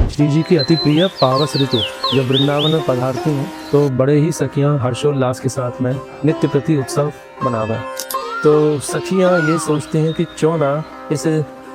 श्री जी की अति प्रिय पावस ऋतु जब वृंदावन में पधारती हैं तो बड़े ही सखियां हर्षोल्लास के साथ में नित्य प्रति उत्सव मनावा। तो सखियां ये सोचती हैं कि क्यों ना इस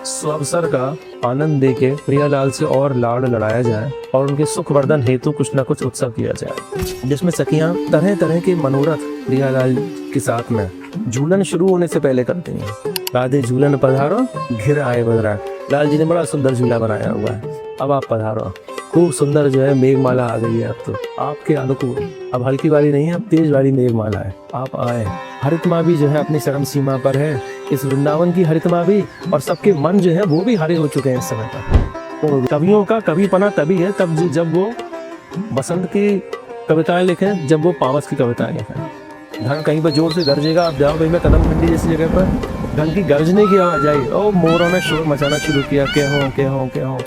सुअवसर का आनंद देके प्रियालाल से और लाड़ लड़ाया जाए और उनके सुखवर्धन हेतु कुछ न कुछ उत्सव किया जाए, जिसमें सखियां तरह तरह के मनोरथ प्रियालाल के साथ में झूलन शुरू होने से पहले करती हैं। राधे झूलन पधारो घिर आए बदरा। लाल जी ने बड़ा सुंदर झूला बनाया हुआ है, अब आप पधारो। खूब सुंदर जो है मेघमाला आ गई है अब तो आपके अनुकूल। अब हल्की वाली नहीं है, अब तेज वाली मेघमाला है। आप आए। हरितमा भी जो है अपनी चरम सीमा पर है, इस वृंदावन की हरितमा भी, और सबके मन जो है वो भी हरे हो चुके हैं इस समय पर। तो कवियों का कविपना तभी है तब जब वो बसंत की कविताएं लिखें, जब वो पावस की कविताएं लिखें। धन कहीं पर जोर से गरजेगा, आप जाओ भाई मैं कदम मंडी जैसी जगह पर, धन की गरजने की आवाज आई, ओ मोरों ने शोर मचाना शुरू किया, के हो।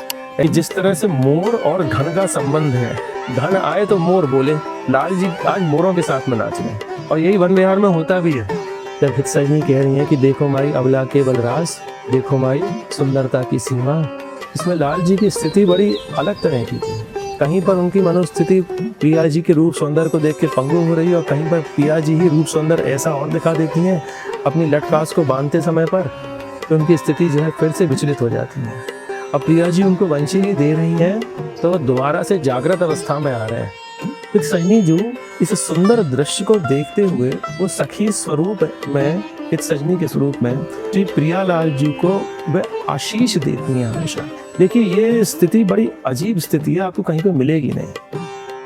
जिस तरह से मोर और घन का संबंध है, घन आए तो मोर बोले। लाल जी आज मोरों के साथ में नाच रहे, और यही वन विहार में होता भी है। जब हित सजनी कह रही है कि देखो माई अबला के बलराज, देखो माई सुंदरता की सीमा, इसमें लाल जी की स्थिति बड़ी अलग तरह की थी। कहीं पर उनकी मनोस्थिति प्रिया जी के रूप सौंदर्य को देख के पंगु हो रही है, और कहीं पर प्रिया जी ही रूप सौंदर्य ऐसा और दिखा देती हैं अपनी लटकास को बांधते समय पर, तो उनकी स्थिति जो है फिर से विचलित हो जाती है। अब प्रिया जी उनको वंशी ही दे रही हैं तो दोबारा से जागृत अवस्था में आ रहे हैं। फिर सजनी जो इस सुंदर दृश्य को देखते हुए वो सखी स्वरूप में, इस सजनी के स्वरूप में श्री प्रियालाल जी को वह आशीष देती हैं हमेशा। देखिए ये स्थिति बड़ी अजीब स्थिति है, आपको कहीं पर मिलेगी नहीं।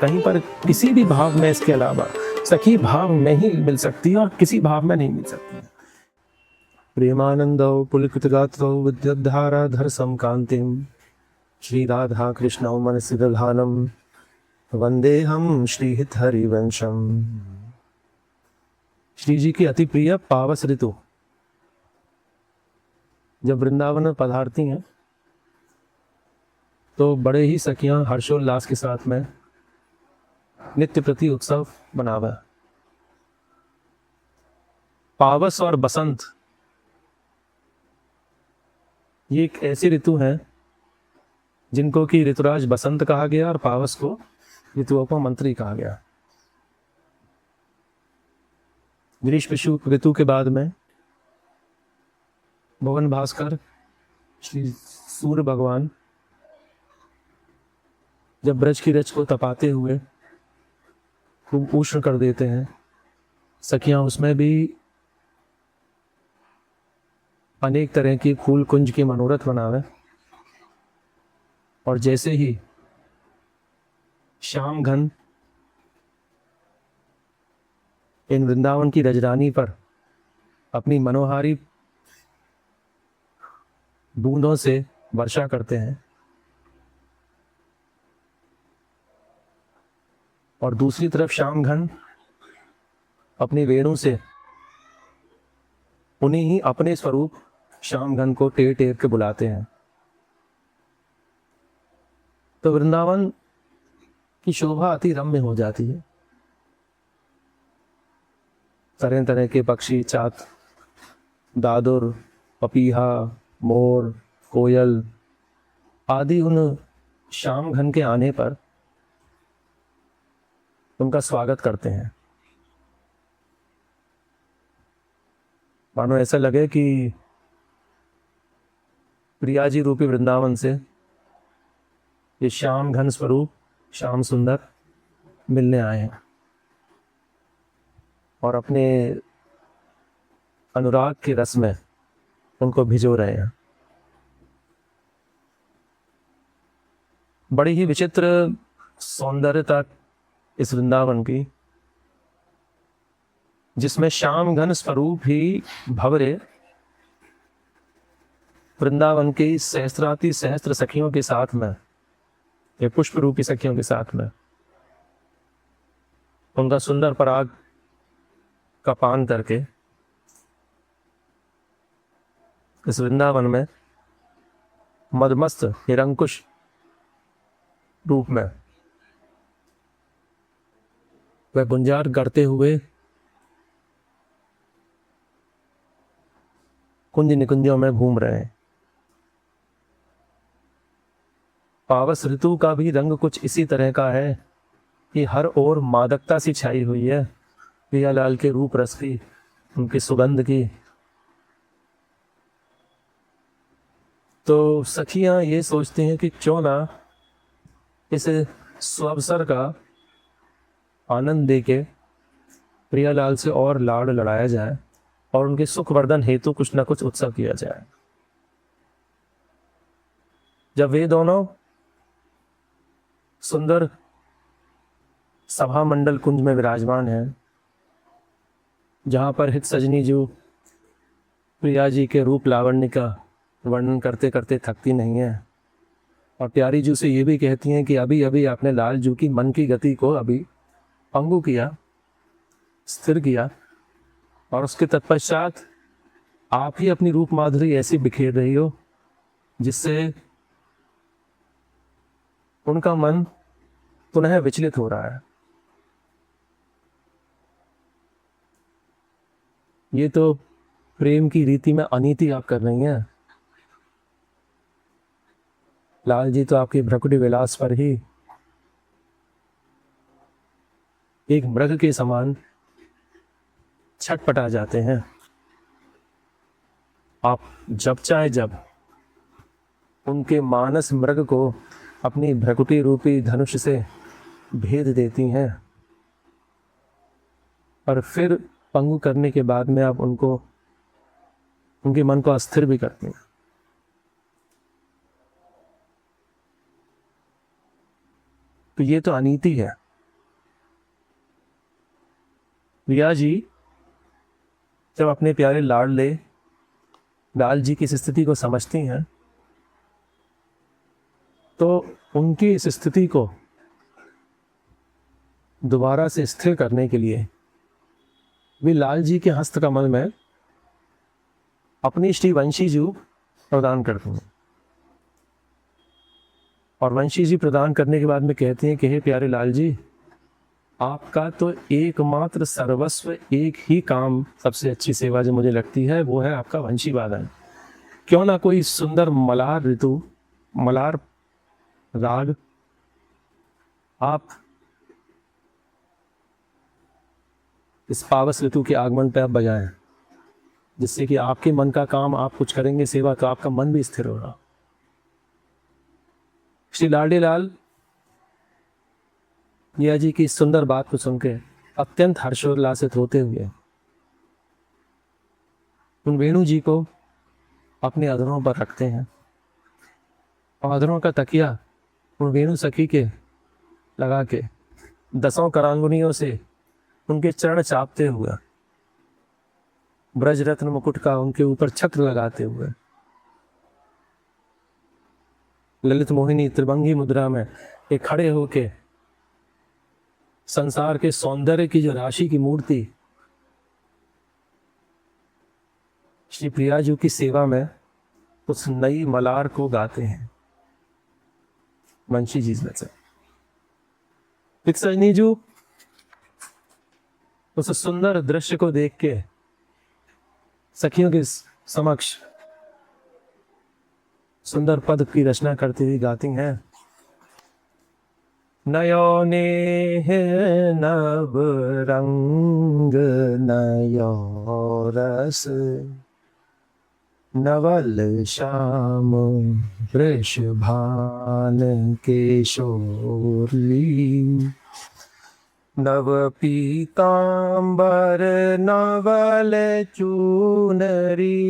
कहीं पर किसी भी भाव में इसके अलावा सखी भाव में ही मिल सकती है, और किसी भाव में नहीं मिल सकती है। प्रेमानंदौ पुलकितगात्रौ विद्युद्धाराधर समकान्तिं श्री राधा कृष्णौ मनसि दधानं वंदेहम श्रीहित हरिवंशम। श्री जी की अति प्रिय पावस ऋतु जब वृंदावन में पधारती हैं तो बड़े ही सखियां हर्षोल्लास के साथ में नित्य प्रति उत्सव मनावा। पावस और बसंत ये एक ऐसी ऋतु है जिनको कि ऋतुराज बसंत कहा गया और पावस को ऋतुओं का मंत्री कहा गया। ग्रीष्म ऋतु के बाद में भुवन भास्कर श्री सूर्य भगवान जब ब्रज की रच को तपाते हुए खूब उष्ण कर देते हैं, सखियां उसमें भी अनेक तरह की फूल कुंज की मनोरथ बनावे। और जैसे ही श्याम घन इन वृंदावन की रजरानी पर अपनी मनोहारी बूंदों से वर्षा करते हैं, और दूसरी तरफ श्याम घन अपनी वेणु से उन्हीं ही अपने स्वरूप श्याम घन को टेर टेर के बुलाते हैं। तो वृंदावन की शोभा अति रम्य हो जाती है। तरह तरह के पक्षी, चात, दादुर, पपीहा, मोर, कोयल आदि उन श्याम घन के आने पर उनका स्वागत करते हैं। मानो ऐसा लगे कि प्रिया जी रूपी वृंदावन से ये श्याम घन स्वरूप श्याम सुंदर मिलने आए हैं और अपने अनुराग के रस में उनको भिजो रहे हैं। बड़ी ही विचित्र सौंदर्यता इस वृंदावन की, जिसमें श्याम घन स्वरूप ही भंवरे वृंदावन की सहस्त्राति सहस्त्र सखियों के साथ में, ये पुष्प रूपी सखियों के साथ में उनका सुंदर पराग का पान करके इस वृंदावन में मदमस्त निरंकुश रूप में वह गुंजार करते हुए कुंज निकुंजों में घूम रहे हैं। पावस ऋतु का भी रंग कुछ इसी तरह का है कि हर ओर मादकता सी छाई हुई है, प्रियालाल के रूप रस की, उनकी सुगंध की। तो सखियां ये सोचती हैं कि क्यों ना इस स्वावसर का आनंद देके प्रियालाल से और लाड़ लड़ाया जाए और उनके सुखवर्धन हेतु कुछ ना कुछ उत्सव किया जाए। जब वे दोनों सुंदर सभा मंडल कुंज में विराजमान हैं, जहां पर हित सजनी जो प्रिया जी के रूप लावण्य का वर्णन करते करते थकती नहीं है और प्यारी जू से ये भी कहती हैं कि अभी अभी आपने लाल जू की मन की गति को अभी पंगु किया, स्थिर किया, और उसके तत्पश्चात आप ही अपनी रूप माधुरी ऐसी बिखेर रही हो जिससे उनका मन पुनः विचलित हो रहा है। ये तो प्रेम की रीति में अनीति आप कर रही हैं। लाल जी तो आपके भ्रकुटी विलास पर ही एक मृग के समान छटपटा जाते हैं। आप जब चाहे जब उनके मानस मृग को अपनी भ्रकुटी रूपी धनुष से भेद देती हैं और फिर पंगु करने के बाद में आप उनको, उनके मन को अस्थिर भी करती हैं। तो ये तो अनीति है। प्रिया जी जब अपने प्यारे लाडले लाल जी की इस स्थिति को समझती हैं तो उनकी इस स्थिति को दोबारा से स्थिर करने के लिए वे लाल जी के हस्तकमल में अपनी श्री वंशी जी प्रदान करती हैं और वंशी जी प्रदान करने के बाद में कहती हैं कि हे प्यारे लाल जी, आपका तो एकमात्र सर्वस्व एक ही काम, सबसे अच्छी सेवा जो मुझे लगती है वो है आपका वंशी वादन। क्यों ना कोई सुंदर मलार ऋतु, मलार राग आप इस पावस ऋतु के आगमन पर आप बजाएं, जिससे कि आपके मन का काम आप कुछ करेंगे सेवा तो आपका मन भी स्थिर होगा। श्री लाडली लाल प्रिया जी की सुंदर बात को सुनकर अत्यंत हर्षोल्लासित होते हुए उन वेणु जी को अपने अधरों पर रखते हैं और अधरों का तकिया उन वेणु सखी के लगा के 10 करांगुनियों से उनके चरण चापते हुए, ब्रज रत्न मुकुट का उनके ऊपर छत्र लगाते हुए, ललित मोहिनी त्रिभंगी मुद्रा में एक खड़े होके संसार के सौंदर्य की जो राशि की मूर्ति श्री प्रिया जी की सेवा में उस नई मलार को गाते हैं वंशी जी में से। सजनी जी उस सुंदर दृश्य को देख के सखियों के समक्ष सुंदर पद की रचना करती हुई गाती हैं। नयोने नव रंग नयो रस, नवल श्याम वृषभान केशोर्ली, नव पीतांबर नवल चूनरी,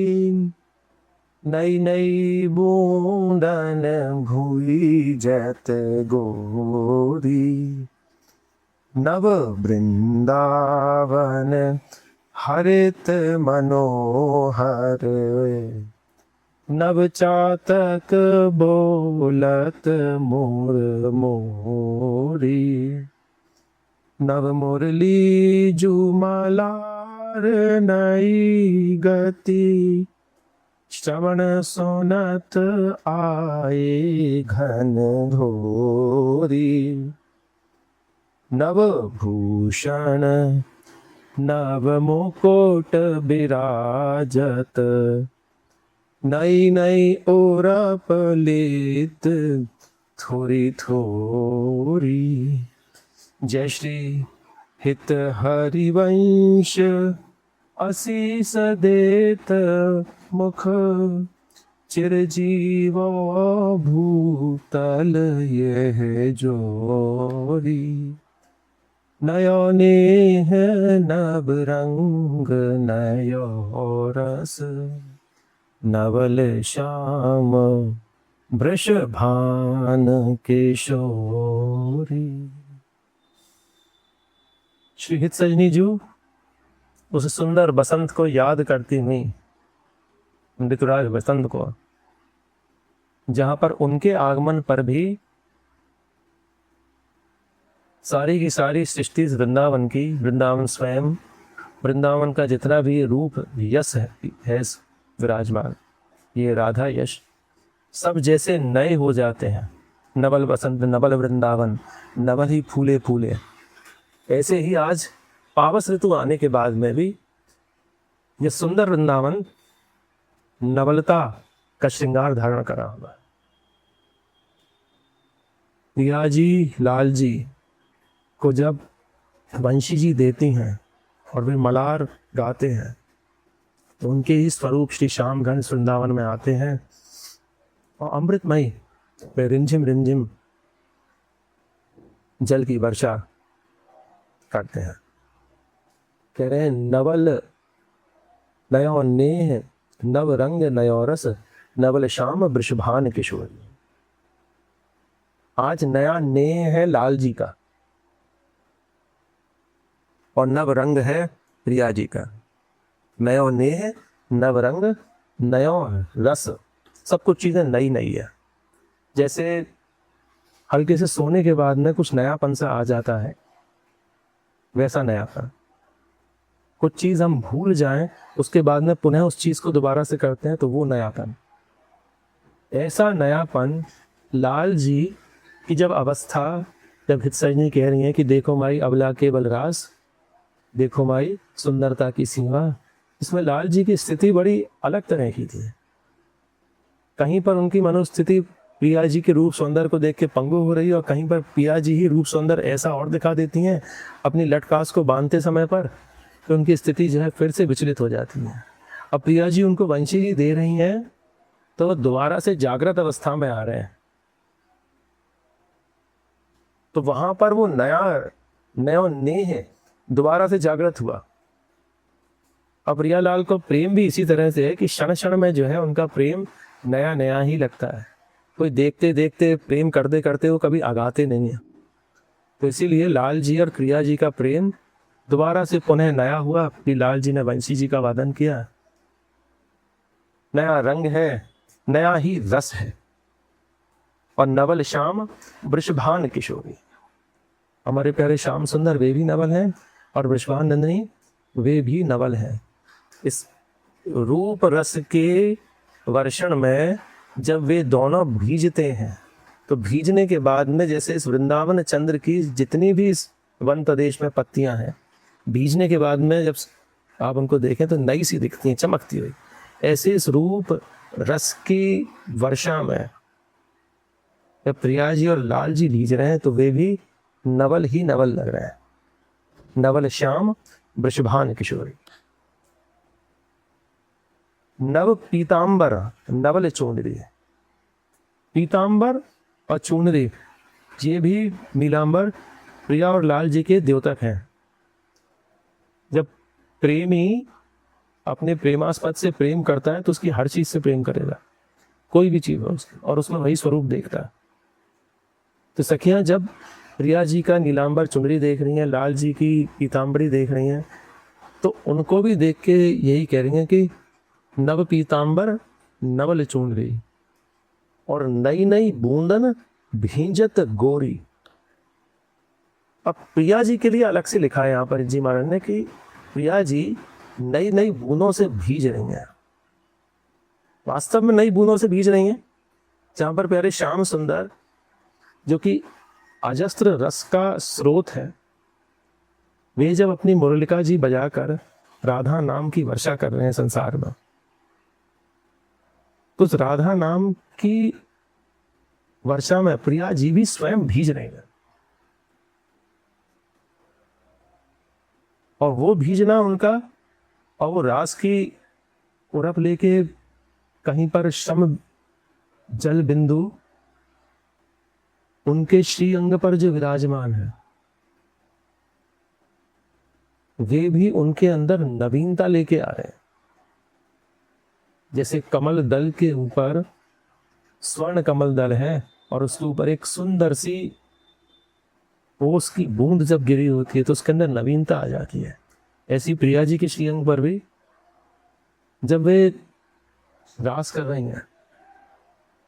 नई नई बूंदन भूई जत गोरी, नव वृंदावन हरित मनोहर, नव चातक बोलत मोर मोरी, नव मुरली जुमलार नई गति, श्रवण सुनत आए घन घोरी, नव भूषण नव मुकुट विराजत, नई नई ओरप लेत थोड़ी थोड़ी। जय श्री हित हरिवंश असीस देत मुख चिरजीव भूतल यह जोरी। नयो नेह नव रंग नयो रस नवल श्याम वृषभान किशोरी। श्री हित सजनी जी उस सुंदर बसंत को याद करती हुई, ऋतुराज बसंत को, जहां पर उनके आगमन पर भी सारी की सारी सृष्टि वृंदावन की, वृंदावन स्वयं, वृंदावन का जितना भी रूप यश है विराजमान, ये राधा यश सब जैसे नए हो जाते हैं। नवल बसंत नवल वृंदावन, नवल ही फूले फूले। ऐसे ही आज पावस ऋतु आने के बाद में भी यह सुंदर वृंदावन नवलता का श्रृंगार धारण करा हुआ। प्रिया जी लाल जी को जब वंशी जी देती हैं और वे मलार गाते हैं तो उनके ही स्वरूप श्री श्याम घन वृंदावन में आते हैं और अमृतमयी पे रिमझिम रिमझिम जल की वर्षा करते हैं। कह रहे हैं नवल नयो नेह नव रंग नयो रस नवल श्याम वृषभान किशोर। आज नया नेह है लाल जी का और नव रंग है प्रिया जी का। नयो नेह नव रंग नयो रस, सब कुछ चीजें नई नई है। जैसे हल्के से सोने के बाद में कुछ नयापन सा आ जाता है, वैसा नयापन। कुछ चीज हम भूल जाएं उसके बाद में पुनः उस चीज को दोबारा से करते हैं तो वो नयापन। ऐसा नयापन लाल जी की जब अवस्था, जब हित सजनी कह रही है कि देखो माई अबला के बलरास, देखो माई सुंदरता की सीमा, इसमें लाल जी की स्थिति बड़ी अलग तरह की थी। कहीं पर उनकी मनोस्थिति प्रिया जी के रूप सौंदर्य को देख के पंगु हो रही है और कहीं पर प्रिया जी ही रूप सौंदर्य ऐसा और दिखा देती हैं अपनी लटकास को बांधते समय पर कि उनकी स्थिति जो है फिर से विचलित हो जाती है। अब प्रिया जी उनको वंशी जी दे रही हैं तो दोबारा से जागृत अवस्था में आ रहे हैं, तो वहां पर वो नया नेह दोबारा से जागृत हुआ। अब प्रियालाल को प्रेम भी इसी तरह से है कि क्षण क्षण में जो है उनका प्रेम नया नया ही लगता है। कोई देखते देखते प्रेम करते करते वो कभी आगाते नहीं है। तो इसीलिए लाल जी और प्रिया जी का प्रेम दोबारा से पुनः नया हुआ कि लाल जी ने वंशी जी का वादन किया। नया रंग है, नया ही रस है। और नवल श्याम वृषभान किशोरी, हमारे प्यारे श्याम सुंदर वे भी नवल हैं और वृषभान नंदिनी वे भी नवल हैं। इस रूप रस के वर्षण में जब वे दोनों भीजते हैं तो भीजने के बाद में जैसे इस वृंदावन चंद्र की जितनी भी इस वन प्रदेश में पत्तियां हैं, भीजने के बाद में जब आप उनको देखें तो नई सी दिखती हैं, चमकती हुई। ऐसे इस रूप रस की वर्षा में जब प्रिया जी और लाल जी भीज रहे हैं तो वे भी नवल ही नवल लग रहे हैं। नवल श्याम वृषभान किशोरी। नव पीतांबर नवल चूनरी। पीतांबर और चूनरी ये भी नीलांबर प्रिया और लाल जी के द्योतक हैं। जब प्रेमी अपने प्रेमास्पद से प्रेम करता है तो उसकी हर चीज से प्रेम करेगा, कोई भी चीज हो उसकी, और उसमें वही स्वरूप देखता है। तो सखियां जब प्रिया जी का नीलांबर चुनरी देख रही हैं, लाल जी की पीतांबरी देख रही हैं, तो उनको भी देख के यही कह रही हैं कि नव पीतांबर नवल चुनरी और नई नई बूंदन भींजत गोरी। अब प्रिया जी के लिए अलग से लिखा है यहाँ पर जी महाराज ने कि प्रिया जी नई नई बूंदों से भीज रही हैं। वास्तव में नई बूंदों से भीज रही हैं। जहां पर प्यारे श्याम सुंदर जो कि अजस्त्र रस का स्रोत है, वे जब अपनी मुरलिका जी बजाकर राधा नाम की वर्षा कर रहे हैं संसार में, तो उस राधा नाम की वर्षा में प्रिया जी भी स्वयं भीज रही है, और वो भीजना उनका, और वो रास की उड़प लेके कहीं पर शम जल बिंदु उनके श्री अंग पर जो विराजमान है, वे भी उनके अंदर नवीनता लेके आ रहे हैं। जैसे कमल दल के ऊपर स्वर्ण कमल दल है और उसके ऊपर एक सुंदर सी ओस की बूंद जब गिरी होती है तो उसके अंदर नवीनता आ जाती है, ऐसी प्रिया जी के श्रीअंग पर भी जब वे रास कर रही हैं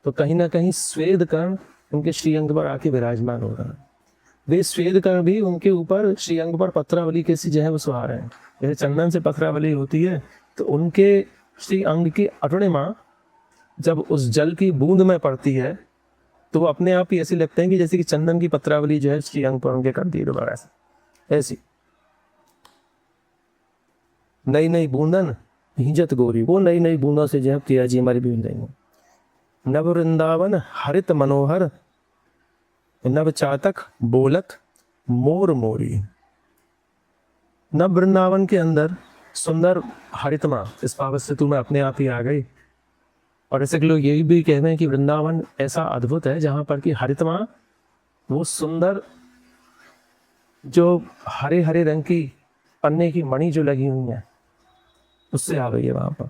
तो कहीं ना कहीं स्वेद कर्ण उनके श्रीअंग पर आके विराजमान हो रहा है। वे स्वेद कर्ण भी उनके ऊपर श्रीअंग पर पत्रावली कैसी जो है वो सुहा रहे हैं। जैसे चंदन से पत्रावली होती है तो उनके श्री अंग की अरुणिमा जब उस जल की बूंद में पड़ती है तो वो अपने आप ही ऐसे लगते हैं कि जैसे कि चंदन की पत्रावली जो है श्री अंग पर उनके कर दी दोबारा ऐसी नई नई बूंदन भींजत गोरी, वो नई नई बूंदों से जो है प्रिया जी हमारी भींज रही हैं। नव वृंदावन हरित मनोहर, नव चातक बोलत मोर मोरी। नव वृंदावन के अंदर सुंदर हरितमा इस पावस से तुम्हें अपने आप ही आ गई। और ऐसे लोग यही भी कहते हैं कि वृंदावन ऐसा अद्भुत है जहां पर कि हरितमा वो सुंदर जो हरे हरे रंग की पन्ने की मणि जो लगी हुई है उससे आ गई है। वहां पर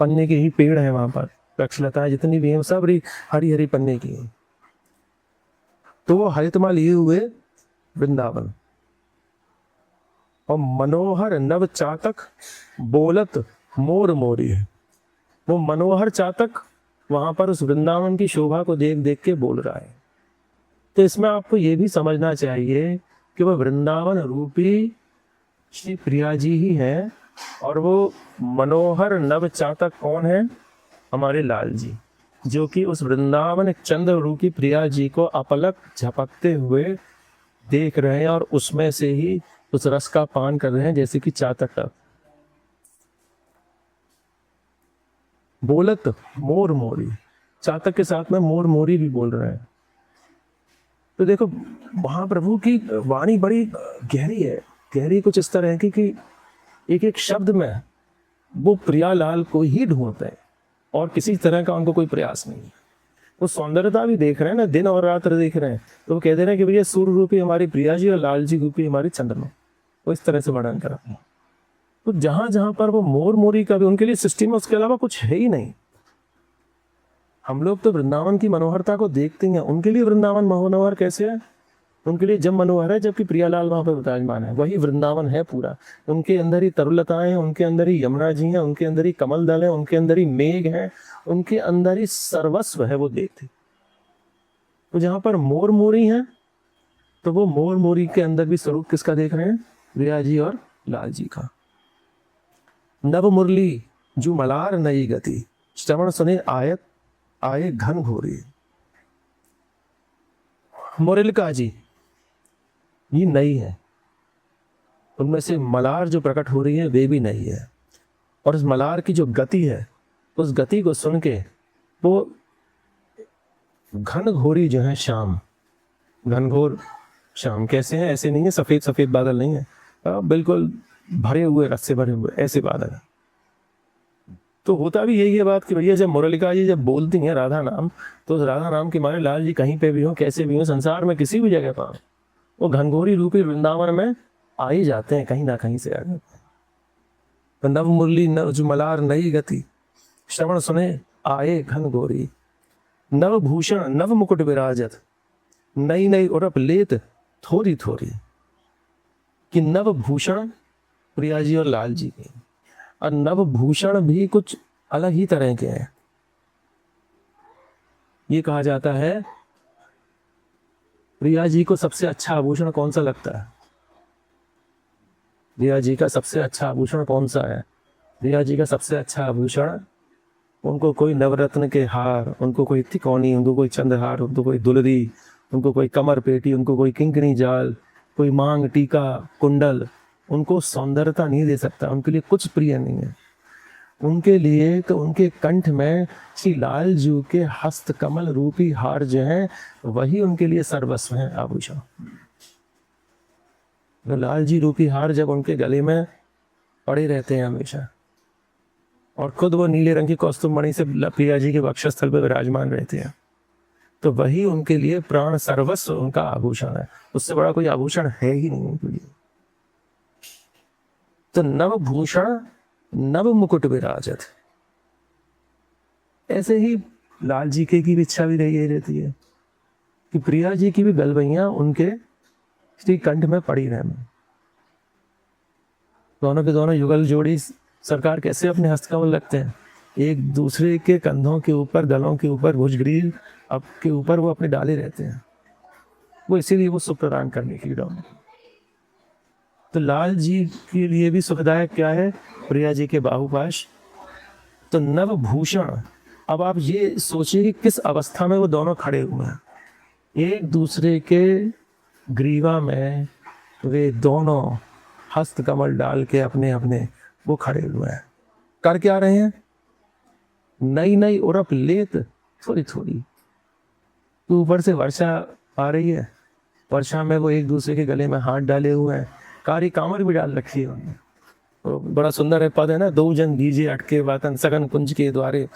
पन्ने के ही पेड़ है, वहां पर वृक्षलताएं जितनी भी हैं सब हरी हरी पन्ने की हैं। तो वो हरितमा लिए हुए वृंदावन और मनोहर नव चातक बोलत मोर मोरी है। वो मनोहर चातक वहां पर उस वृंदावन की शोभा को देख देख के बोल रहा है। तो इसमें आपको ये भी समझना चाहिए कि वह वृंदावन रूपी श्री प्रिया जी ही है, और वो मनोहर नव चातक कौन है? हमारे लाल जी, जो कि उस वृंदावन चंद्र रूपी प्रिया जी को अपलक झपकते हुए देख रहे हैं और उसमें से ही उस रस का पान कर रहे हैं, जैसे कि चातक का। बोलत मोर मोरी, चातक के साथ में मोर मोरी भी बोल रहे हैं। तो देखो महाप्रभु की वाणी बड़ी गहरी है, गहरी कुछ इस तरह है कि एक एक शब्द में वो प्रियालाल को ही ढूंढते हैं और किसी तरह का उनको कोई प्रयास नहीं है। वो सौंदर्यता भी देख रहे हैं ना, दिन और रात देख रहे हैं, तो वो कहते हैं कि भैया सूर्य रूपी हमारी प्रिया जी और लाल जी रूपी हमारी चंद्रमा, वो इस तरह से वर्णन करते हैं। तो जहां जहां पर वो मोर मोरी का भी उनके लिए सिस्टम है, उसके अलावा कुछ है ही नहीं। हम लोग तो वृंदावन की मनोहरता को देखते हैं, उनके लिए वृंदावन मनोहर कैसे है? उनके लिए जब मनोहर है जबकि प्रियालाल वहां पर विराजमान है, वही वृंदावन है पूरा। उनके अंदर ही तरुलताएं हैं, उनके अंदर ही यमुना जी हैं, उनके अंदर ही कमल दल है, उनके अंदर ही मेघ है, उनके अंदर ही सर्वस्व है वो देखते। तो जहां पर मोर मोरी है तो वो मोर मोरी के अंदर भी स्वरूप किसका देख रहे हैं? प्रिया जी और लाल जी का। नव मुरली जो मलार नई गति, श्रवण सुने आयत आए घन घोरी। मुरलिका जी ये नई है, उनमें से मलार जो प्रकट हो रही है वे भी नई है, और उस मलार की जो गति है उस गति को सुन के वो घन घोरी जो है श्याम, घनघोर श्याम कैसे हैं? ऐसे नहीं है सफेद सफेद बादल नहीं है, बिल्कुल भरे हुए रस से भरे हुए ऐसे बादल है। तो होता भी यही है बात कि भैया जब मुरलिका जी जब बोलती हैं राधा नाम, तो राधा नाम के मारे लाल जी कहीं पे भी हो, कैसे भी हो, संसार में किसी भी जगह पर वो घनघोरी रूपी वृंदावन में आ ही जाते हैं, कहीं ना कहीं से आ जाते हैं। तो नव मुरली नव जो मलार नई गति, श्रवण सुने आए घन घोरी। नव भूषण नव मुकुट विराजत, नई नई उड़प लेत थोड़ी थोड़ी। कि नव भूषण प्रिया जी और लाल जी के, और नव भूषण भी कुछ अलग ही तरह के हैं। ये कहा जाता है प्रिया जी को सबसे अच्छा आभूषण कौन सा लगता है? प्रिया जी का सबसे अच्छा आभूषण कौन सा है? प्रिया जी का सबसे अच्छा आभूषण, उनको कोई नवरत्न के हार, उनको कोई तिकोनी, उनको कोई चंद्रहार, उनको कोई दुलरी, उनको कोई कमर पेटी, उनको कोई किंकनी जाल, कोई मांग टीका कुंडल, उनको सौंदर्यता नहीं दे सकता, उनके लिए कुछ प्रिय नहीं है। उनके लिए तो उनके कंठ में श्री लाल जी के हस्त कमल रूपी हार जो है वही उनके लिए सर्वस्व है आभूषण। तो लाल जी रूपी हार जब उनके गले में पड़े रहते हैं हमेशा, और खुद वो नीले रंग की कौस्तुभ मणि से प्रिया जी के वक्षस्थल पर विराजमान रहते हैं, तो वही उनके लिए प्राण सर्वस्व उनका आभूषण है। उससे बड़ा कोई आभूषण है ही नहीं उनके लिए। तो नव भूषण नव मुकुट विराजत, ऐसे ही लाल जी के की भी इच्छा भी रही रहती है कि प्रिया जी की भी गलवैया उनके श्री कंठ में पड़ी रहे। दोनों के दोनों युगल जोड़ी सरकार कैसे अपने हस्तकमल रखते हैं, एक दूसरे के कंधों के ऊपर, गलों के ऊपर, भुजग्रीव अब के ऊपर वो अपने डाले रहते हैं। वो इसीलिए वो सुख प्रदान करने के लिए। तो लाल जी के लिए भी सुखदायक क्या है, प्रिया जी के बाहुपाश। तो नव भूषण, अब आप ये सोचिए कि किस अवस्था में वो दोनों खड़े हुए हैं। एक दूसरे के ग्रीवा में वे दोनों हस्त कमल डाल के अपने अपने वो खड़े हुए हैं। कर क्या रहे हैं, नई नई उरप लेत थोड़ी थोड़ी। तो ऊपर से वर्षा आ रही है, वर्षा में वो एक दूसरे के गले में हाथ डाले हुए हैं, कारी कामर भी डाल रखी है उन्होंने। तो बड़ा सुंदर है पद है ना, दो जन दीजे अटके वातन, सगन कुंज के द्वारे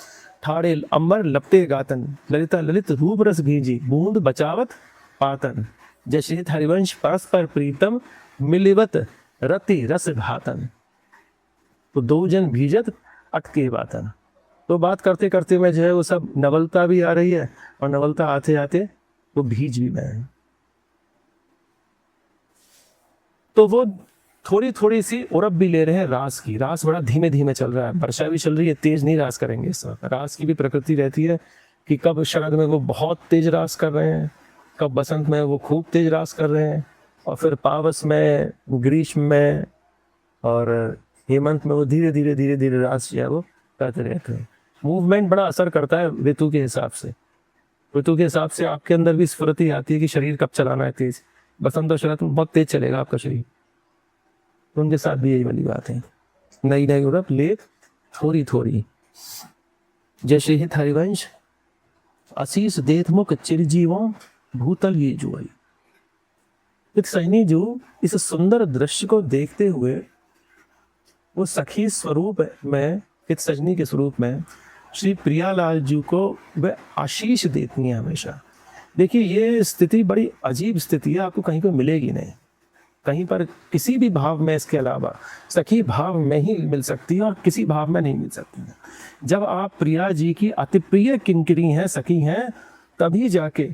ठाड़े अंबर लपटे गातन, ललिता ललित रूप रस भीजी, बूंद बचावत पातन, जैसे हरिवंश परस्पर प्रीतम, मिलिवत रति रस घातन। तो दो जन भीजत अटके वातन। तो बात करते करते में जो है वो सब नवलता भी आ रही है, और नवलता आते आते वो भीज भी गए। तो वो थोड़ी थोड़ी सी उरप भी ले रहे हैं रास की। रास बड़ा धीमे धीमे चल रहा है, वर्षा भी चल रही है, तेज नहीं रास करेंगे इस वक्त। रास की भी प्रकृति रहती है कि कब शरद में वो बहुत तेज रास कर रहे हैं, कब बसंत में वो खूब तेज रास कर रहे हैं, और फिर पावस में, ग्रीष्म में और हेमंत में वो धीरे धीरे धीरे धीरे रास जो है वो करते रहते हैं। मूवमेंट बड़ा असर करता है ऋतु के हिसाब से। ऋतु के हिसाब से आपके अंदर भी स्फुर्ति आती है कि शरीर कब चलाना है तेज। बसंत और शरद में बहुत तेज चलेगा आपका शरीर, तो उनके साथ भी यही वाली बात है, नई नई उड़प ले थोड़ी थोड़ी। जैसे हित हरिवंश आशीष देत मुख चिरजीवों, भूतल ये जुआई। हित सैनी जो इस सुंदर दृश्य को देखते हुए वो सखी स्वरूप में, हित सजनी के स्वरूप में श्री प्रियालाल जी को वह आशीष देती है हमेशा। देखिए ये स्थिति बड़ी अजीब स्थिति है, आपको कहीं पर मिलेगी नहीं, कहीं पर किसी भी भाव में इसके अलावा सखी भाव में ही मिल सकती है और किसी भाव में नहीं मिल सकती है। जब आप प्रिया जी की अति प्रिय किंकरी हैं, सखी हैं, तभी जाके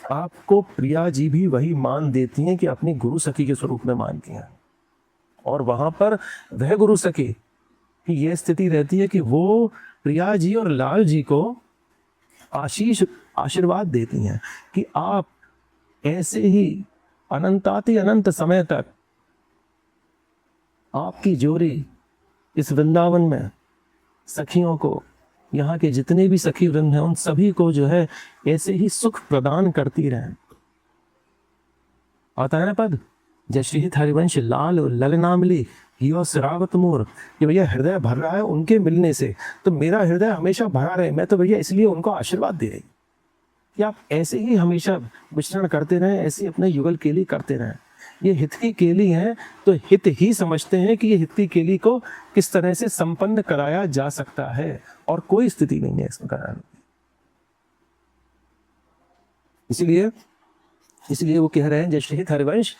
आपको प्रिया जी भी वही मान देती हैं कि अपनी गुरु सखी के स्वरूप में मानती हैं। और वहां पर वह गुरु सखी की यह स्थिति रहती है कि वो प्रिया जी और लाल जी को आशीर्वाद देती हैं कि आप ऐसे ही अनंताति अनंत समय तक आपकी जोड़ी इस वृंदावन में सखियों को, यहाँ के जितने भी सखी वृंद हैं उन सभी को जो है ऐसे ही सुख प्रदान करती रहे। आता है ना पद, जय श्री हरिवंश लाल ललना मिली यो सिरावत मोर, कि भैया हृदय भर रहा है उनके मिलने से, तो मेरा हृदय हमेशा भरा रहे। मैं तो भैया इसलिए उनको आशीर्वाद दे रही कि आप ऐसे ही हमेशा विचरण करते रहें, ऐसे अपने युगल केली करते रहें। ये हित की केली है, तो हित ही समझते हैं कि ये हित की केली को किस तरह से संपन्न कराया जा सकता है, और कोई स्थिति नहीं है इसमें कराने की। इसलिए वो कह रहे हैं, जय श्री हरिवंश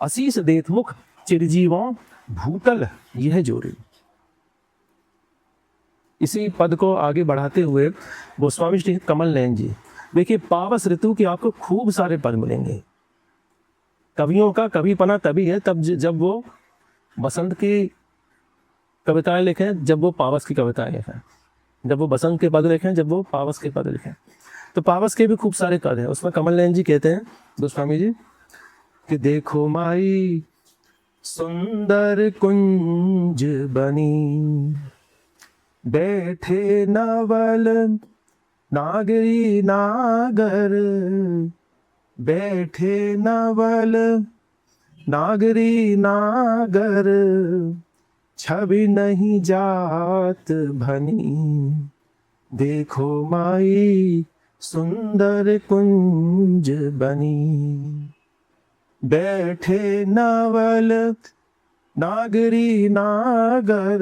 आशीष देत मुख चिरजीवों, भूतल यह जोरी। इसी पद को आगे बढ़ाते हुए गोस्वामी श्री कमल नयन जी, देखिए पावस ऋतु के आपको खूब सारे पद मिलेंगे। कवियों का कविपना तभी है तब जब वो बसंत की कविताएं लिखें, जब वो पावस की कविताएं लिखें, जब वो बसंत के पद लिखें, जब वो पावस के पद लिखें। तो पावस के भी खूब सारे पद हैं। उसमें कमल नयन जी कहते हैं गोस्वामी जी कि देखो माई सुंदर कुंज बनी, बैठे नवल नागरी नागर, बैठे नवल नागरी नागर, छवि नहीं जात भनी, देखो माई सुंदर कुंज बनी। बैठे नवल नागरी नागर,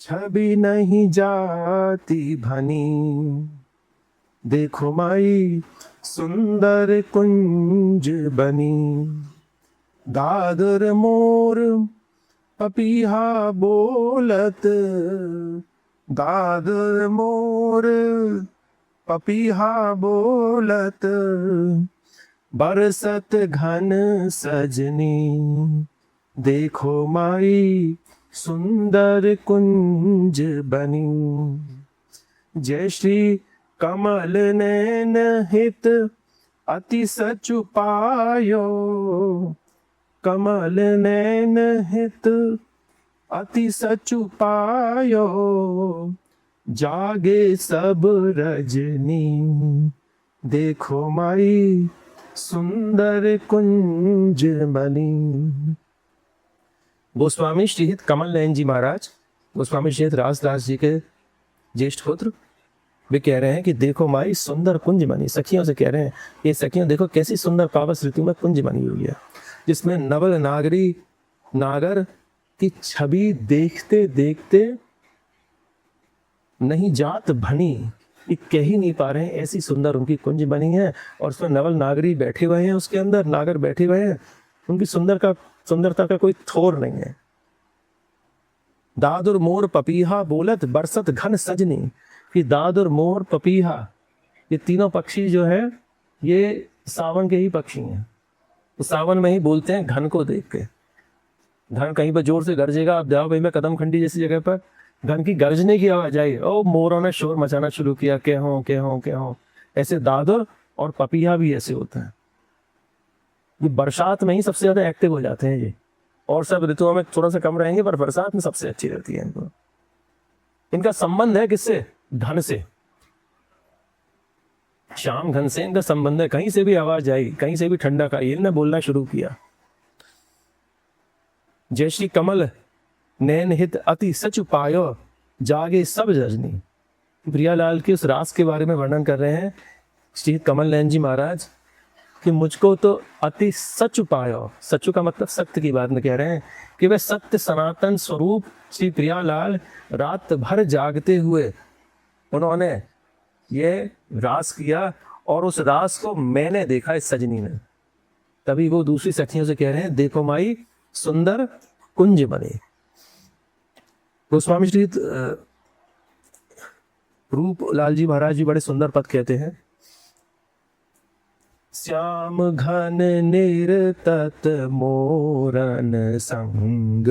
छवि नहीं जाती भनी, देखो माई सुंदर कुंज बनी। दादर मोर पपीहा बोलत, दादर मोर पपीहा बोलत, बरसत घन सजनी, देखो माई सुंदर कुंज बनी। जय श्री कमल नैन हित अति सचु पायो, कमल नैन हित अति सचु पायो, जागे सब रजनी, देखो माई सुंदर कुंज बनी। गोस्वामी श्रीहित कमल नयन जी महाराज, गोस्वामी श्रीहित रासदास जी के ज्येष्ठ पुत्र, वे कह रहे हैं कि देखो माई सुंदर कुंज बनी। सखियों से कह रहे हैं, ये सखियों देखो कैसी सुंदर पावस ऋतु में कुंज बनी हुई है, जिसमें नवल नागरी नागर की छवि देखते देखते नहीं जात भनी, ये कह ही नहीं पा रहे हैं, ऐसी सुंदर उनकी कुंज बनी है। और उसमें नवल नागरी बैठे हुए हैं, उसके अंदर नागर बैठे हुए हैं, उनकी सुंदरता का कोई थोर नहीं है। दादुर मोर पपीहा बोलत, बरसत घन सजनी। कि दादुर मोर पपीहा, ये तीनों पक्षी जो है ये सावन के ही पक्षी हैं, तो सावन में ही बोलते हैं घन को देख के। घन कहीं पर जोर से गरजेगा, आप जाओ भाई मैं कदम खंडी जैसी जगह पर, घन की गरजने की आवाज आई, ओ मोरों ने शोर मचाना शुरू किया, के हो। ऐसे दादुर और पपीहा भी ऐसे होते हैं। ये बरसात में ही सबसे ज्यादा एक्टिव हो जाते हैं ये, और सब ऋतुओं में थोड़ा सा कम रहेंगे, पर बरसात में सबसे अच्छी रहती है इनको। इनका संबंध है किससे? घन से। श्याम घन से इनका संबंध है। कहीं से भी आवाज आई, कहीं से भी ठंडा का, इन्होंने बोलना शुरू किया। जय श्री कमल नैन हित अति सच पायो, जागे सब रजनी। प्रियालाल के उस रास के बारे में वर्णन कर रहे हैं श्री कमल नैन जी महाराज कि मुझको तो अति सच पायो। सचु का मतलब सत्य की बात में कह रहे हैं कि वह सत्य सनातन स्वरूप श्री प्रियालाल रात भर जागते हुए उन्होंने ये रास किया, और उस रास को मैंने देखा इस सजनी ने। तभी वो दूसरी सखियों से कह रहे हैं देखो माई सुंदर कुंज बने। गोस्वामी श्री रूप लाल जी महाराज जी बड़े सुंदर पद कहते हैं। श्याम घन निर्तत मोरन संग,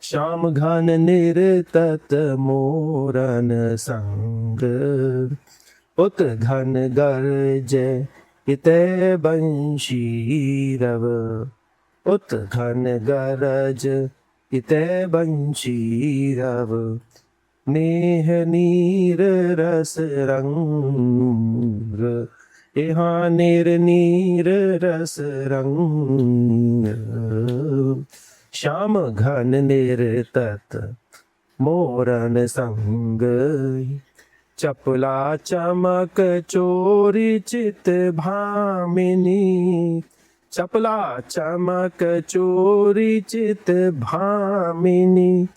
श्याम घन निर्तत मोरन संग, उत घन गर्ज इतै बंशी रव, उत घन गरज इतै बंशी रव, नेह नीर रस रंग, यहाँ नीर रस रंग, श्याम घन निर्तत मोरन संग, चपला चमक चोरी चित भामिनी, चपला चमक चोरी चित भामिनी,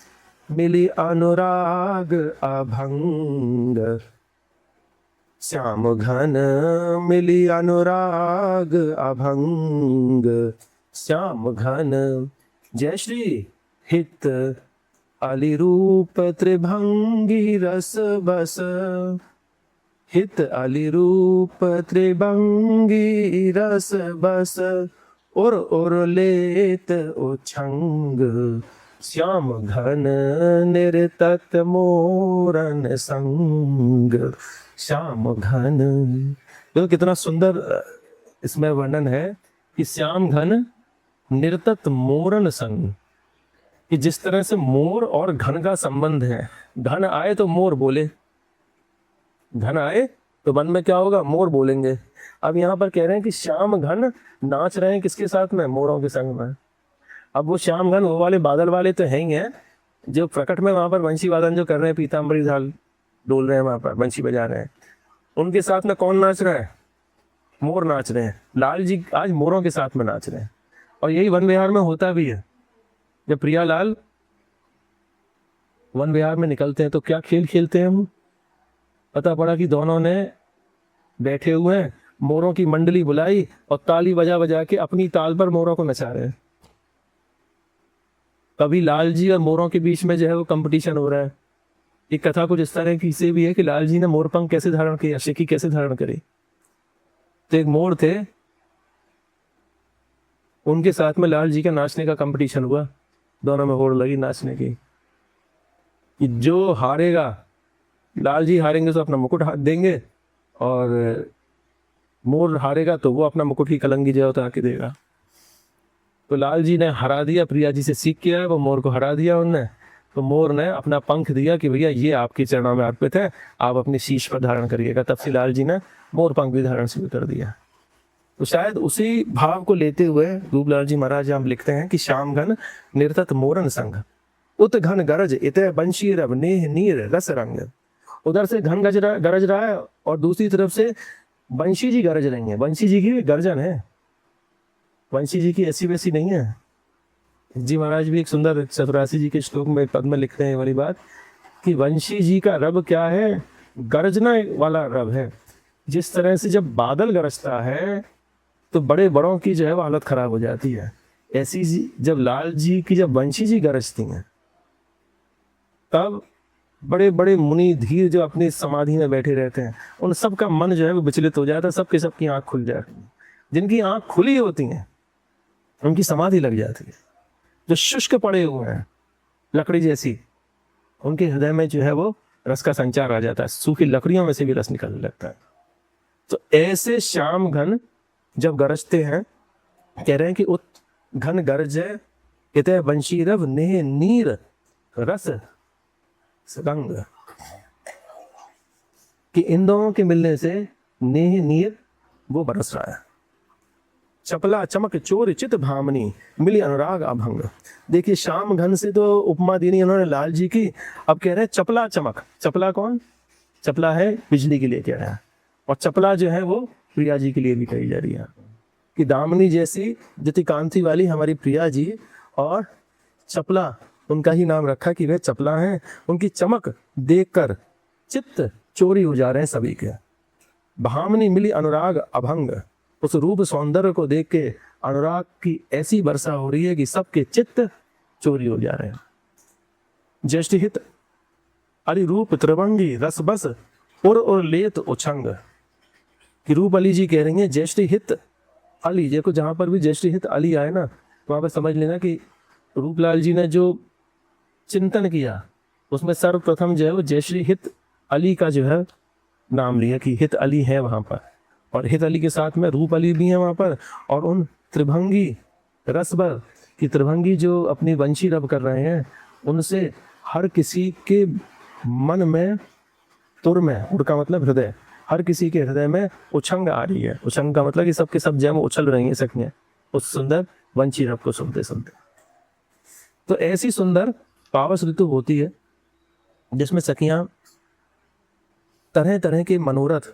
मिली अनुराग अभंग, श्याम घन मिली अनुराग अभंग, श्याम घन। जय श्री हित अलिरूप त्रिभंगी रस बस, हित अलिरूप त्रिभंगी रस बस, उर लेत उछंग, श्याम घन निर्तत मोरन संग, श्याम घन। तो कितना सुंदर इसमें वर्णन है कि श्याम घन निर्तत मोरन संग, कि जिस तरह से मोर और घन का संबंध है, घन आए तो मोर बोले, घन आए तो वन में क्या होगा? मोर बोलेंगे। अब यहाँ पर कह रहे हैं कि श्याम घन नाच रहे हैं किसके साथ में? मोरों के संग में। अब वो श्यामघन वो वाले बादल वाले तो हैं ही हैं, जो प्रकट में वहां पर वंशी वादन जो कर रहे हैं, पीताम्बरी झाल डोल रहे हैं वहां पर, वंशी बजा रहे हैं, उनके साथ में कौन नाच रहा है? मोर नाच रहे हैं। लाल जी आज मोरों के साथ में नाच रहे हैं। और यही वन विहार में होता भी है। जब प्रियालाल वन विहार में निकलते हैं तो क्या खेल खेलते हैं हम? पता पड़ा कि दोनों ने बैठे हुए हैं, मोरों की मंडली बुलाई और ताली बजा बजा के अपनी ताल पर मोरों को नचा रहे हैं। कभी लाल जी और मोरों के बीच में जो है वो कंपटीशन हो रहा है। एक कथा कुछ इस तरह की से भी है कि लाल जी ने मोरपंख कैसे धारण किया, शिकी कैसे धारण करी। तो एक मोर थे, उनके साथ में लाल जी का नाचने का कंपटीशन हुआ, दोनों में होड़ लगी नाचने की कि जो हारेगा, लाल जी हारेंगे तो अपना मुकुट हाथ देंगे और मोर हारेगा तो वो अपना मुकुट की कलंगी जो उतार के देगा। तो लाल जी ने हरा दिया, प्रिया जी से सीख किया है, वो मोर को हरा दिया उनने। तो मोर ने अपना पंख दिया कि भैया ये आपके चरणों में अर्पित है, आप अपने शीश पर धारण करिएगा। तब से लाल जी ने मोर पंख भी धारण शुरू कर दिया। तो शायद उसी भाव को लेते हुए रूपलाल जी महाराज हम लिखते हैं कि श्याम घन निर्तत मोरन संग, उत घन गरज इत बंशी रब नेह नीर रस रंग। उधर से घन गरज रहा है और दूसरी तरफ से बंशी जी गरज रही है। बंशी जी की गर्जन है, बंशी जी की ऐसी वैसी नहीं है। जी महाराज भी एक सुंदर चतुरासी जी के श्लोक में पद में लिखते हैं ये वाली बात कि बंशी जी का रब क्या है? गरजना वाला रब है। जिस तरह से जब बादल गरजता है तो बड़े बड़ों की जो है वो हालत खराब हो जाती है, ऐसी जब लाल जी की जब बंशी जी गरजती हैं तब बड़े बड़े मुनि धीर जो अपनी समाधि में बैठे रहते हैं उन सब का मन जो है वो विचलित हो जाता है। सबके सबकी आंख खुल जाती है। जिनकी आंख खुली होती हैं उनकी समाधि लग जाती है। जो शुष्क पड़े हुए हैं लकड़ी जैसी, उनके हृदय में जो है वो रस का संचार आ जाता है, सूखी लकड़ियों में से भी रस निकलने लगता है। तो ऐसे श्याम घन जब गरजते हैं, कह रहे हैं कि उत घन गरजे इत बंशी रव नेह नीर रस रंग, कि इन दोनों के मिलने से नेह नीर वो बरस रहा है। चपला चमक चोर चित भामनी मिली अनुराग अभंग। देखिए श्याम घन से तो उपमा दी नहीं उन्होंने लाल जी की, अब कह रहे हैं चपला चमक। चपला कौन? चपला है बिजली के लिए कह रहा है, और चपला जो है वो प्रिया जी के लिए भी कही जा रही है कि दामनी जैसी जिति कांति वाली हमारी प्रिया जी, और चपला उनका ही नाम रखा कि वे चपला हैं। उनकी चमक देखकर चित्त चोरी हो जा रहे हैं सभी के। भामनी मिली अनुराग अभंग, उस रूप सौंदर्य को देख के अनुराग की ऐसी वर्षा हो रही है कि सबके चित्त चोरी हो जा रहे हैं। ज्येष्ठ हित अली रूप त्रिभंगी रस बस और लेत उछंग, कि रूप अली जी कह रही हैं ज्येष्ठ हित अली। देखो जहां पर भी ज्येष्ठ हित अली आए ना वहां पर समझ लेना कि रूपलाल जी ने जो चिंतन किया उसमें सर्वप्रथम जो है वो ज्येष्ठ हित अली का जो है नाम लिया कि हित अली है वहां पर, और हित अली के साथ में रूप अली भी है वहां पर। और उन त्रिभंगी रसबर की त्रिभंगी जो अपनी वंशी रब कर रहे हैं उनसे हर किसी के मन में, तुर में, उड़ का मतलब हृदय, हर किसी के हृदय में उछंग आ रही है। उछंग का मतलब कि सबके सब जय में उछल रही है सखियां उस सुंदर वंशी रब को सुनते सुनते। तो ऐसी सुंदर पावस ऋतु होती है जिसमें सखियां तरह तरह के मनोरथ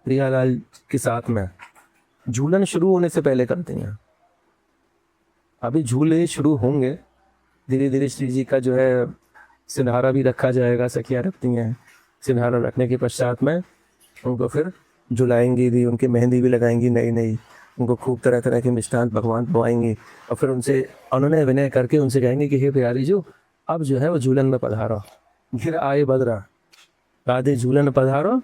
प्रियालाल के साथ में झूलन शुरू होने से पहले करती हैं। अभी झूले शुरू होंगे धीरे धीरे। श्री जी का जो है सिंधारा भी रखा जाएगा, सखियां रखती हैं। सिंधारा रखने के पश्चात में उनको फिर झुलाएंगी भी, उनकी मेहंदी भी लगाएंगी नई नई, उनको खूब तरह तरह के मिष्ठान भगवान खवाएंगे और फिर उनसे अनुनय विनय करके उनसे कहेंगे कि हे प्यारी जो अब जो है वो झूलन में पधारो, घिर आए बदरा, राधे झूलन पधारो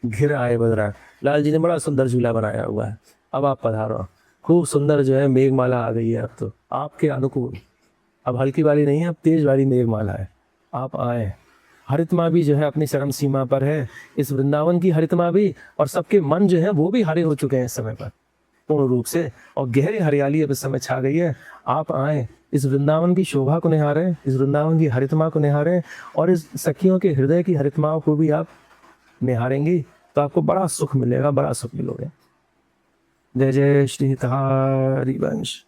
घिर आए बदरा। लाल जी ने बड़ा सुंदर झूला बनाया हुआ है, अब आप पधारो। खूब सुंदर जो है मेघमाला आ गई है अब तो आपके अनुकूल। अब हल्की वाली नहीं है, अब तेज वाली मेघमाला है, आप आए। हरितमा भी जो है अपनी चरम सीमा पर है, इस वृंदावन की हरितमा भी, और सबके मन जो है वो भी हरे हो चुके हैं इस समय पर पूर्ण रूप से, और गहरी हरियाली अब इस समय छा गई है। आप आए, इस वृंदावन की शोभा को निहारें, इस वृंदावन की हरितमा को निहारें, और इस सखियों के हृदय की हरितमाओं को भी आप निहारेंगी तो आपको बड़ा सुख मिलेगा, बड़ा सुख मिलोगे। जय जय श्री हरिवंश।